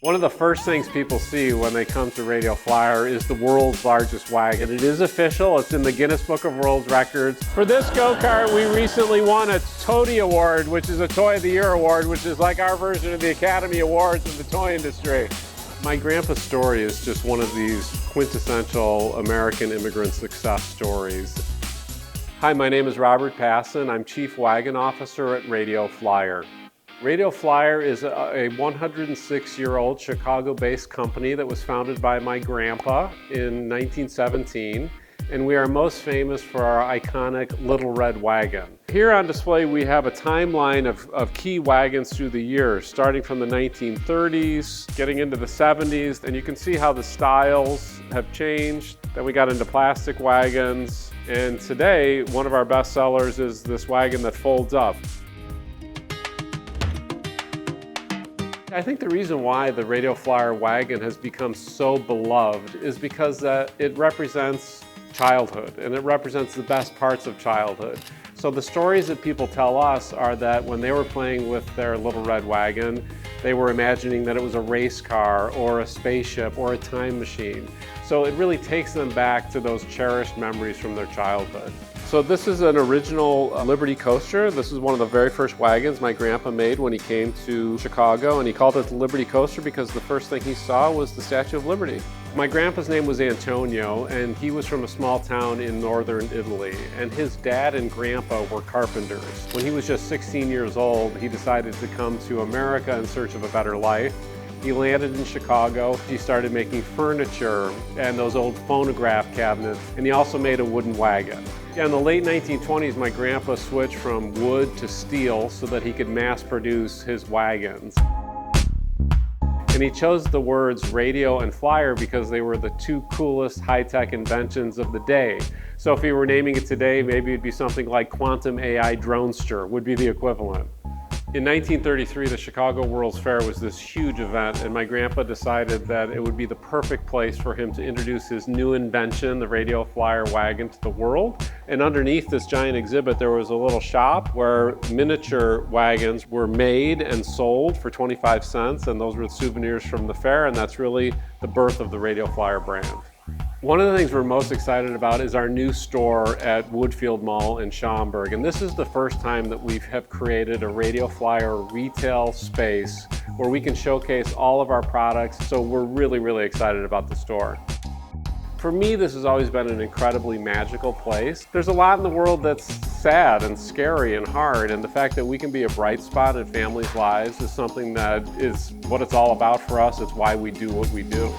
One of the first things people see when they come to Radio Flyer is the world's largest wagon. It is official, it's in the Guinness Book of World Records. For this go-kart, we recently won a Toady Award, which is a Toy of the Year award, which is like our version of the Academy Awards in the toy industry. My grandpa's story is just one of these quintessential American immigrant success stories. Hi, my name is Robert Pasin. I'm Chief Wagon Officer at Radio Flyer. Radio Flyer is a 106-year-old Chicago-based company that was founded by my grandpa in 1917, and we are most famous for our iconic Little Red Wagon. Here on display we have a timeline of key wagons through the years, starting from the 1930s, getting into the 70s, and you can see how the styles have changed. Then we got into plastic wagons, and today one of our best sellers is this wagon that folds up. I think the reason why the Radio Flyer wagon has become so beloved is because it represents childhood, and it represents the best parts of childhood. So the stories that people tell us are that when they were playing with their Little Red Wagon, they were imagining that it was a race car or a spaceship or a time machine. So it really takes them back to those cherished memories from their childhood. So this is an original Liberty coaster. This is one of the very first wagons my grandpa made when he came to Chicago, and he called it the Liberty coaster because the first thing he saw was the Statue of Liberty. My grandpa's name was Antonio, and he was from a small town in northern Italy, and his dad and grandpa were carpenters. When he was just 16 years old, he decided to come to America in search of a better life. He landed in Chicago. He started making furniture and those old phonograph cabinets, and he also made a wooden wagon. In the late 1920s, my grandpa switched from wood to steel so that he could mass produce his wagons. And he chose the words radio and flyer because they were the two coolest high-tech inventions of the day. So if he were naming it today, maybe it'd be something like quantum AI dronester would be the equivalent. In 1933, the Chicago World's Fair was this huge event, and my grandpa decided that it would be the perfect place for him to introduce his new invention, the Radio Flyer wagon, to the world. And underneath this giant exhibit, there was a little shop where miniature wagons were made and sold for 25 cents, and those were souvenirs from the fair, and that's really the birth of the Radio Flyer brand. One of the things we're most excited about is our new store at Woodfield Mall in Schaumburg. And this is the first time that we have created a Radio Flyer retail space where we can showcase all of our products. So we're really, really excited about the store. For me, this has always been an incredibly magical place. There's a lot in the world that's sad and scary and hard, and the fact that we can be a bright spot in families' lives is something that is what it's all about for us. It's why we do what we do.